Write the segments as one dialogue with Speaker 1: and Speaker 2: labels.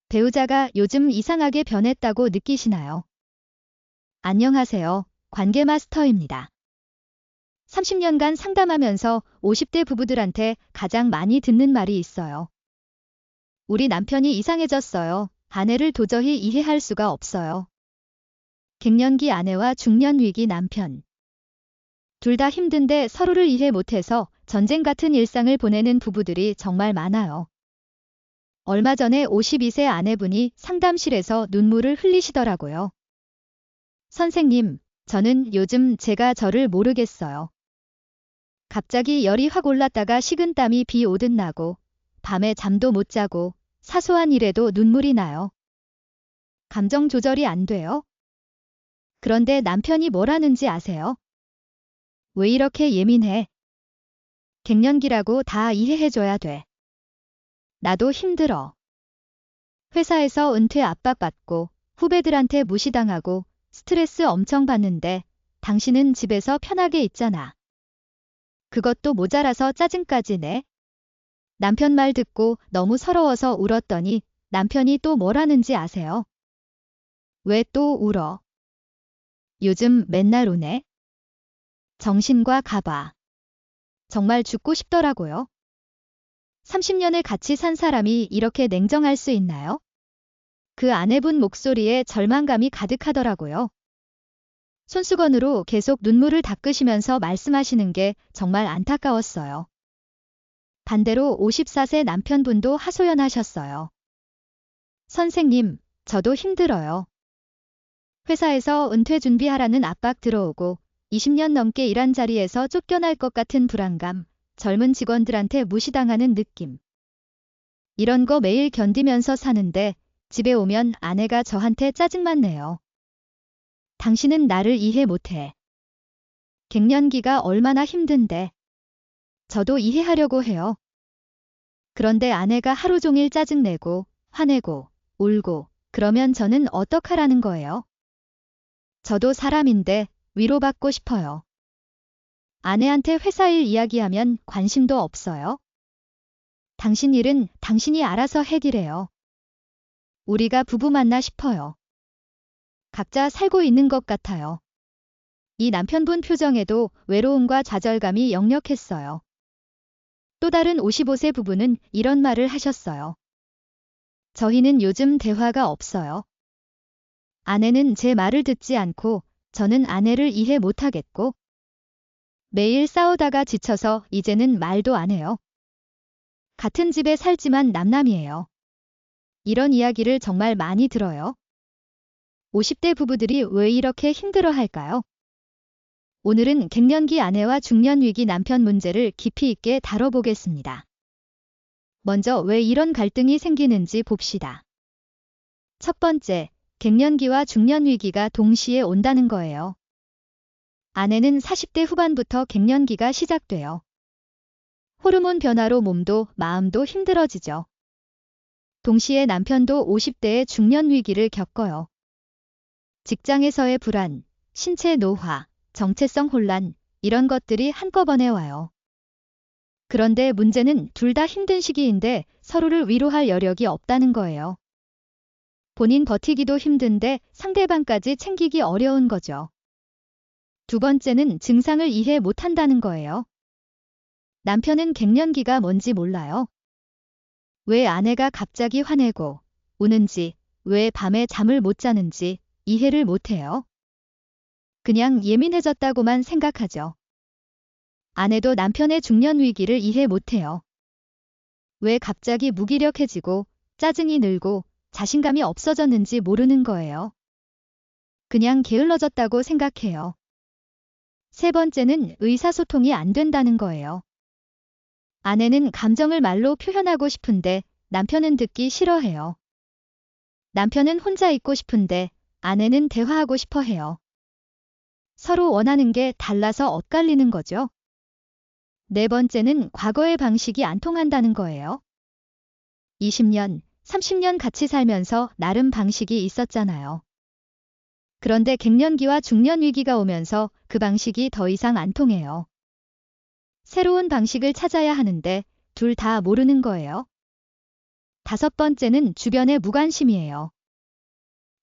Speaker 1: 배우자가 요즘 이상하게 변했다고 느끼시나요? 안녕하세요. 관계마스터입니다. 30년간 상담하면서 50대 부부들한테 가장 많이 듣는 말이 있어요. 우리 남편이 이상해졌어요. 아내를 도저히 이해할 수가 없어요. 갱년기 아내와 중년위기 남편. 둘 다 힘든데 서로를 이해 못해서 전쟁 같은 일상을 보내는 부부들이 정말 많아요. 얼마 전에 52세 아내분이 상담실에서 눈물을 흘리시더라고요. 선생님, 저는 요즘 제가 저를 모르겠어요. 갑자기 열이 확 올랐다가 식은땀이 비 오듯 나고, 밤에 잠도 못 자고, 사소한 일에도 눈물이 나요. 감정 조절이 안 돼요? 그런데 남편이 뭘 하는지 아세요? 왜 이렇게 예민해? 갱년기라고 다 이해해줘야 돼. 나도 힘들어. 회사에서 은퇴 압박받고, 후배들한테 무시당하고, 스트레스 엄청 받는데, 당신은 집에서 편하게 있잖아. 그것도 모자라서 짜증까지 내. 남편 말 듣고 너무 서러워서 울었더니 남편이 또 뭘 하는지 아세요? 왜 또 울어? 요즘 맨날 우네. 정신과 가봐. 정말 죽고 싶더라고요. 30년을 같이 산 사람이 이렇게 냉정할 수 있나요? 그 아내분 목소리에 절망감이 가득하더라고요. 손수건으로 계속 눈물을 닦으시면서 말씀하시는 게 정말 안타까웠어요. 반대로 54세 남편분도 하소연하셨어요. 선생님, 저도 힘들어요. 회사에서 은퇴 준비하라는 압박 들어오고 20년 넘게 일한 자리에서 쫓겨날 것 같은 불안감, 젊은 직원들한테 무시당하는 느낌. 이런 거 매일 견디면서 사는데 집에 오면 아내가 저한테 짜증만 내요. 당신은 나를 이해 못해. 갱년기가 얼마나 힘든데. 저도 이해하려고 해요. 그런데 아내가 하루 종일 짜증내고, 화내고, 울고, 그러면 저는 어떡하라는 거예요? 저도 사람인데 위로받고 싶어요. 아내한테 회사 일 이야기하면 관심도 없어요. 당신 일은 당신이 알아서 해결해요. 우리가 부부 맞나 싶어요. 각자 살고 있는 것 같아요. 이 남편분 표정에도 외로움과 좌절감이 역력했어요. 또 다른 55세 부부는 이런 말을 하셨어요. 저희는 요즘 대화가 없어요. 아내는 제 말을 듣지 않고 저는 아내를 이해 못하겠고 매일 싸우다가 지쳐서 이제는 말도 안 해요. 같은 집에 살지만 남남이에요. 이런 이야기를 정말 많이 들어요. 50대 부부들이 왜 이렇게 힘들어할까요? 오늘은 갱년기 아내와 중년위기 남편 문제를 깊이 있게 다뤄보겠습니다. 먼저 왜 이런 갈등이 생기는지 봅시다. 첫 번째, 갱년기와 중년위기가 동시에 온다는 거예요. 아내는 40대 후반부터 갱년기가 시작돼요. 호르몬 변화로 몸도 마음도 힘들어지죠. 동시에 남편도 50대의 중년위기를 겪어요. 직장에서의 불안, 신체 노화, 정체성 혼란, 이런 것들이 한꺼번에 와요. 그런데 문제는 둘 다 힘든 시기인데 서로를 위로할 여력이 없다는 거예요. 본인 버티기도 힘든데 상대방까지 챙기기 어려운 거죠. 두 번째는 증상을 이해 못한다는 거예요. 남편은 갱년기가 뭔지 몰라요. 왜 아내가 갑자기 화내고 우는지, 왜 밤에 잠을 못 자는지 이해를 못해요. 그냥 예민해졌다고만 생각하죠. 아내도 남편의 중년 위기를 이해 못해요. 왜 갑자기 무기력해지고 짜증이 늘고 자신감이 없어졌는지 모르는 거예요. 그냥 게을러졌다고 생각해요. 세 번째는 의사소통이 안 된다는 거예요. 아내는 감정을 말로 표현하고 싶은데 남편은 듣기 싫어해요. 남편은 혼자 있고 싶은데 아내는 대화하고 싶어 해요. 서로 원하는 게 달라서 엇갈리는 거죠. 네 번째는 과거의 방식이 안 통한다는 거예요. 20년, 30년 같이 살면서 나름 방식이 있었잖아요. 그런데 갱년기와 중년 위기가 오면서 그 방식이 더 이상 안 통해요. 새로운 방식을 찾아야 하는데 둘 다 모르는 거예요. 5번째는 주변의 무관심이에요.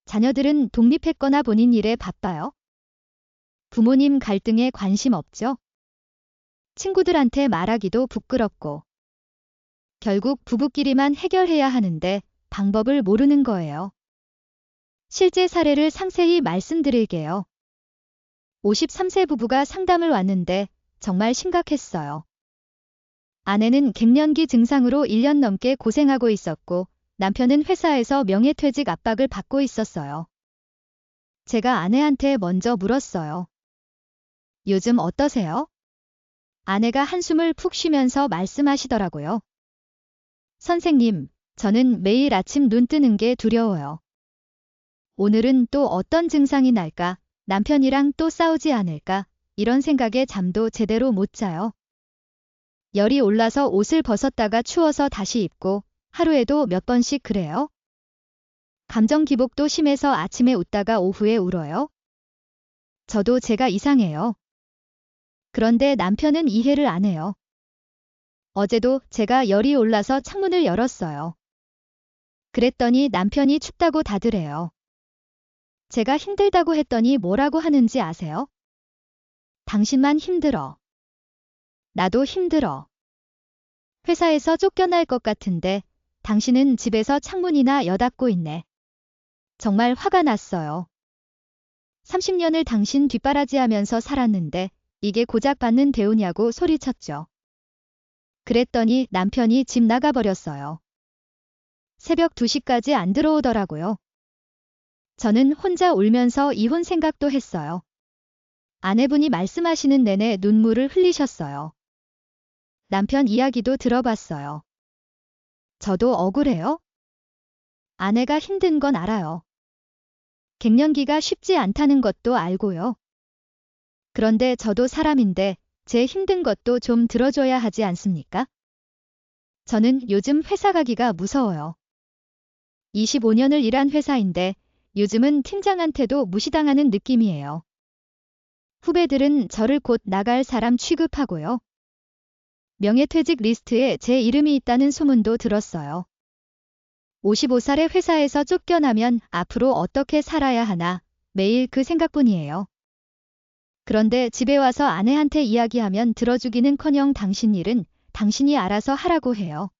Speaker 1: 자녀들은 독립했거나 본인 일에 바빠요. 부모님 갈등에 관심 없죠? 친구들한테 말하기도 부끄럽고. 결국 부부끼리만 해결해야 하는데 방법을 모르는 거예요. 실제 사례를 상세히 말씀드릴게요. 53세 부부가 상담을 왔는데 정말 심각했어요. 아내는 갱년기 증상으로 1년 넘게 고생하고 있었고 남편은 회사에서 명예퇴직 압박을 받고 있었어요. 제가 아내한테 먼저 물었어요. 요즘 어떠세요? 아내가 한숨을 푹 쉬면서 말씀하시더라고요. 선생님, 저는 매일 아침 눈 뜨는 게 두려워요. 오늘은 또 어떤 증상이 날까? 남편이랑 또 싸우지 않을까? 이런 생각에 잠도 제대로 못 자요. 열이 올라서 옷을 벗었다가 추워서 다시 입고 하루에도 몇 번씩 그래요? 감정 기복도 심해서 아침에 웃다가 오후에 울어요? 저도 제가 이상해요. 그런데 남편은 이해를 안 해요. 어제도 제가 열이 올라서 창문을 열었어요. 그랬더니 남편이 춥다고 다드래요. 제가 힘들다고 했더니 뭐라고 하는지 아세요? 당신만 힘들어. 나도 힘들어. 회사에서 쫓겨날 것 같은데 당신은 집에서 창문이나 여닫고 있네. 정말 화가 났어요. 30년을 당신 뒷바라지하면서 살았는데 이게 고작 받는 대우냐고 소리쳤죠. 그랬더니 남편이 집 나가버렸어요. 새벽 2시까지 안 들어오더라고요. 저는 혼자 울면서 이혼 생각도 했어요. 아내분이 말씀하시는 내내 눈물을 흘리셨어요. 남편 이야기도 들어봤어요. 저도 억울해요. 아내가 힘든 건 알아요. 갱년기가 쉽지 않다는 것도 알고요. 그런데 저도 사람인데 제 힘든 것도 좀 들어줘야 하지 않습니까? 저는 요즘 회사 가기가 무서워요. 25년을 일한 회사인데 요즘은 팀장한테도 무시당하는 느낌이에요. 후배들은 저를 곧 나갈 사람 취급하고요. 명예퇴직 리스트에 제 이름이 있다는 소문도 들었어요. 55살의 회사에서 쫓겨나면 앞으로 어떻게 살아야 하나 매일 그 생각뿐이에요. 그런데 집에 와서 아내한테 이야기하면 들어주기는커녕 당신 일은 당신이 알아서 하라고 해요.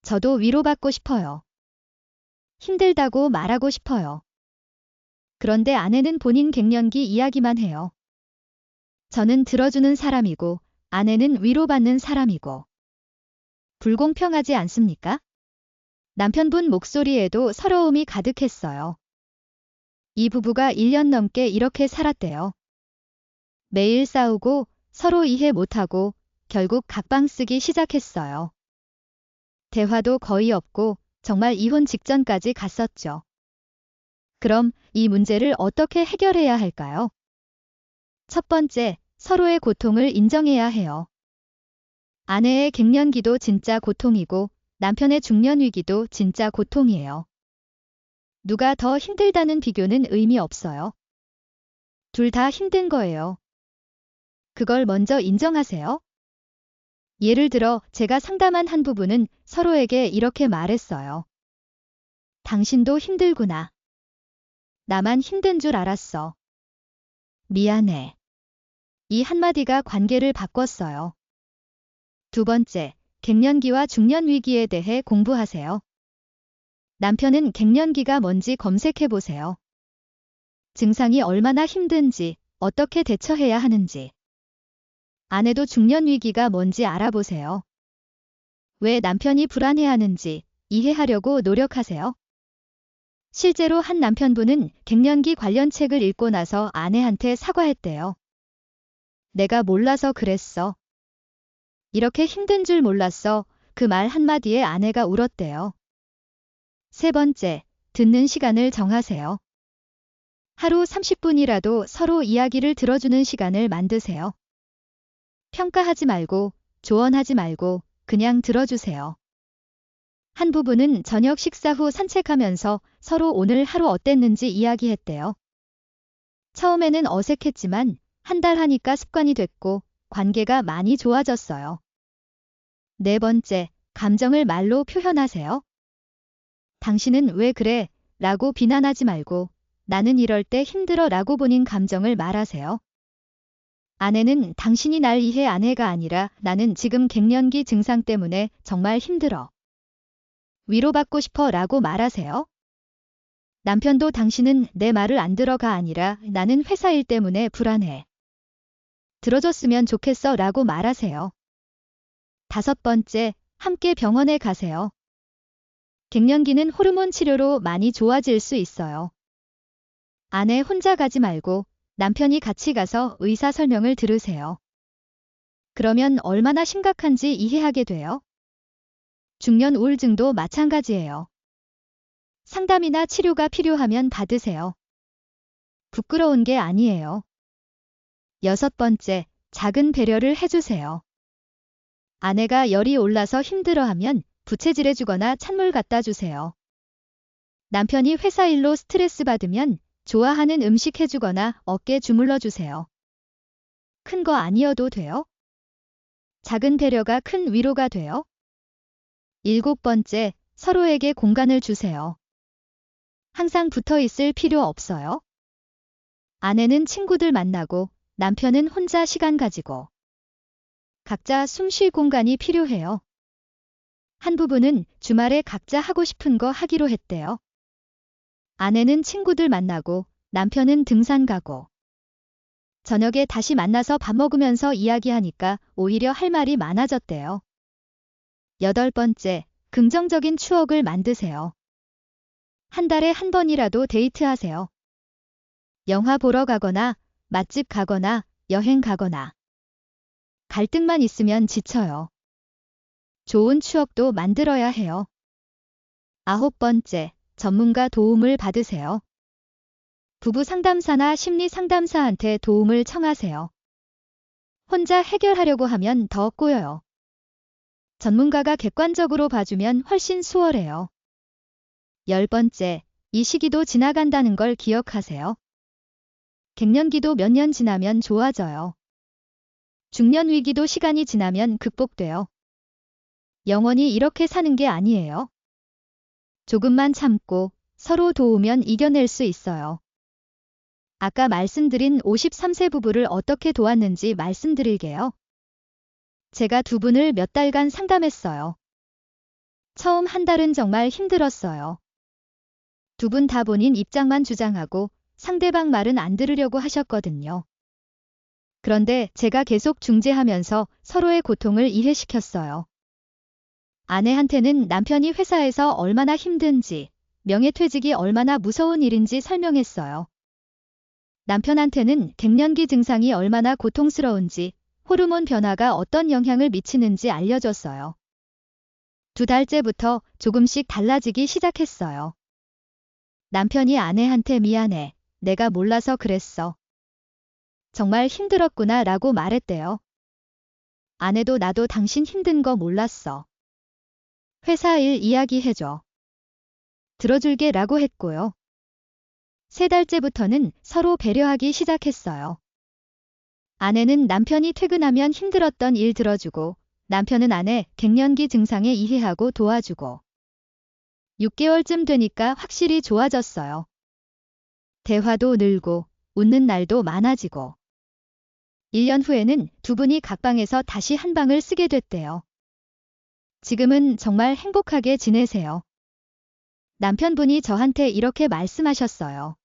Speaker 1: 저도 위로받고 싶어요. 힘들다고 말하고 싶어요. 그런데 아내는 본인 갱년기 이야기만 해요. 저는 들어주는 사람이고 아내는 위로받는 사람이고. 불공평하지 않습니까? 남편분 목소리에도 서러움이 가득했어요. 이 부부가 1년 넘게 이렇게 살았대요. 매일 싸우고 서로 이해 못하고 결국 각방 쓰기 시작했어요. 대화도 거의 없고 정말 이혼 직전까지 갔었죠. 그럼 이 문제를 어떻게 해결해야 할까요? 첫 번째, 서로의 고통을 인정해야 해요. 아내의 갱년기도 진짜 고통이고 남편의 중년 위기도 진짜 고통이에요. 누가 더 힘들다는 비교는 의미 없어요. 둘 다 힘든 거예요. 그걸 먼저 인정하세요. 예를 들어 제가 상담한 한 부부는 서로에게 이렇게 말했어요. 당신도 힘들구나. 나만 힘든 줄 알았어. 미안해. 이 한마디가 관계를 바꿨어요. 두 번째, 갱년기와 중년 위기에 대해 공부하세요. 남편은 갱년기가 뭔지 검색해 보세요. 증상이 얼마나 힘든지, 어떻게 대처해야 하는지. 아내도 중년 위기가 뭔지 알아보세요. 왜 남편이 불안해하는지 이해하려고 노력하세요. 실제로 한 남편분은 갱년기 관련 책을 읽고 나서 아내한테 사과했대요. 내가 몰라서 그랬어. 이렇게 힘든 줄 몰랐어. 그 말 한마디에 아내가 울었대요. 세 번째, 듣는 시간을 정하세요. 하루 30분이라도 서로 이야기를 들어주는 시간을 만드세요. 평가하지 말고, 조언하지 말고, 그냥 들어주세요. 한 부부는 저녁 식사 후 산책하면서 서로 오늘 하루 어땠는지 이야기했대요. 처음에는 어색했지만 한 달 하니까 습관이 됐고 관계가 많이 좋아졌어요. 네 번째, 감정을 말로 표현하세요. 당신은 왜 그래? 라고 비난하지 말고 나는 이럴 때 힘들어 라고 본인 감정을 말하세요. 아내는 당신이 날 이해 아내가 아니라 나는 지금 갱년기 증상 때문에 정말 힘들어. 위로받고 싶어 라고 말하세요. 남편도 당신은 내 말을 안 들어가 아니라 나는 회사 일 때문에 불안해. 들어줬으면 좋겠어 라고 말하세요. 5번째, 함께 병원에 가세요. 갱년기는 호르몬 치료로 많이 좋아질 수 있어요. 아내 혼자 가지 말고 남편이 같이 가서 의사 설명을 들으세요. 그러면 얼마나 심각한지 이해하게 돼요. 중년 우울증도 마찬가지예요. 상담이나 치료가 필요하면 받으세요. 부끄러운 게 아니에요. 6번째, 작은 배려를 해주세요. 아내가 열이 올라서 힘들어하면 부채질해주거나 찬물 갖다 주세요. 남편이 회사 일로 스트레스 받으면 좋아하는 음식 해주거나 어깨 주물러 주세요. 큰 거 아니어도 돼요. 작은 배려가 큰 위로가 돼요. 7번째, 서로에게 공간을 주세요. 항상 붙어 있을 필요 없어요. 아내는 친구들 만나고 남편은 혼자 시간 가지고 각자 숨 쉴 공간이 필요해요. 한 부부는 주말에 각자 하고 싶은 거 하기로 했대요. 아내는 친구들 만나고 남편은 등산 가고 저녁에 다시 만나서 밥 먹으면서 이야기하니까 오히려 할 말이 많아졌대요. 8번째, 긍정적인 추억을 만드세요. 한 달에 한 번이라도 데이트하세요. 영화 보러 가거나 맛집 가거나 여행 가거나 갈등만 있으면 지쳐요. 좋은 추억도 만들어야 해요. 9번째, 전문가 도움을 받으세요. 부부 상담사나 심리 상담사한테 도움을 청하세요. 혼자 해결하려고 하면 더 꼬여요. 전문가가 객관적으로 봐주면 훨씬 수월해요. 10번째, 이 시기도 지나간다는 걸 기억하세요. 갱년기도 몇 년 지나면 좋아져요. 중년 위기도 시간이 지나면 극복돼요. 영원히 이렇게 사는 게 아니에요. 조금만 참고 서로 도우면 이겨낼 수 있어요. 아까 말씀드린 53세 부부를 어떻게 도왔는지 말씀드릴게요. 제가 두 분을 몇 달간 상담했어요. 처음 한 달은 정말 힘들었어요. 두 분 다 본인 입장만 주장하고 상대방 말은 안 들으려고 하셨거든요. 그런데 제가 계속 중재하면서 서로의 고통을 이해시켰어요. 아내한테는 남편이 회사에서 얼마나 힘든지, 명예퇴직이 얼마나 무서운 일인지 설명했어요. 남편한테는 갱년기 증상이 얼마나 고통스러운지, 호르몬 변화가 어떤 영향을 미치는지 알려줬어요. 2달째부터 조금씩 달라지기 시작했어요. 남편이 아내한테 미안해. 내가 몰라서 그랬어. 정말 힘들었구나 라고 말했대요. 아내도 나도 당신 힘든 거 몰랐어. 회사 일 이야기해줘. 들어줄게 라고 했고요. 3달째부터는 서로 배려하기 시작했어요. 아내는 남편이 퇴근하면 힘들었던 일 들어주고 남편은 아내 갱년기 증상에 이해하고 도와주고 6개월쯤 되니까 확실히 좋아졌어요. 대화도 늘고 웃는 날도 많아지고 1년 후에는 두 분이 각 방에서 다시 한 방을 쓰게 됐대요. 지금은 정말 행복하게 지내세요. 남편분이 저한테 이렇게 말씀하셨어요.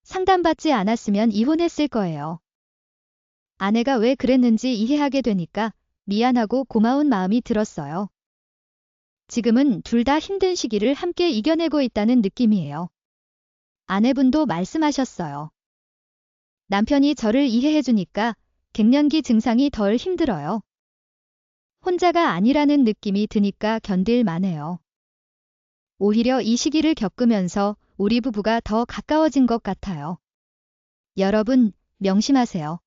Speaker 1: 상담받지 않았으면 이혼했을 거예요. 아내가 왜 그랬는지 이해하게 되니까 미안하고 고마운 마음이 들었어요. 지금은 둘 다 힘든 시기를 함께 이겨내고 있다는 느낌이에요. 아내분도 말씀하셨어요. 남편이 저를 이해해주니까 갱년기 증상이 덜 힘들어요. 혼자가 아니라는 느낌이 드니까 견딜만해요. 오히려 이 시기를 겪으면서 우리 부부가 더 가까워진 것 같아요. 여러분, 명심하세요.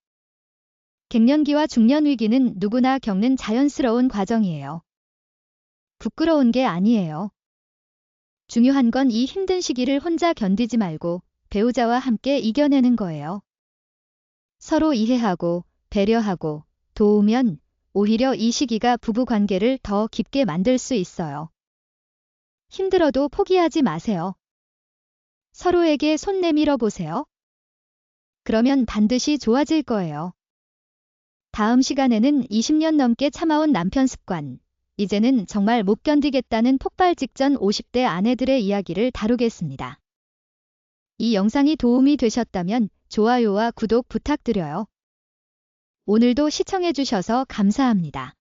Speaker 1: 갱년기와 중년 위기는 누구나 겪는 자연스러운 과정이에요. 부끄러운 게 아니에요. 중요한 건 이 힘든 시기를 혼자 견디지 말고 배우자와 함께 이겨내는 거예요. 서로 이해하고 배려하고 도우면 오히려 이 시기가 부부 관계를 더 깊게 만들 수 있어요. 힘들어도 포기하지 마세요. 서로에게 손 내밀어 보세요. 그러면 반드시 좋아질 거예요. 다음 시간에는 20년 넘게 참아온 남편 습관, 이제는 정말 못 견디겠다는 폭발 직전 50대 아내들의 이야기를 다루겠습니다. 이 영상이 도움이 되셨다면 좋아요와 구독 부탁드려요. 오늘도 시청해주셔서 감사합니다.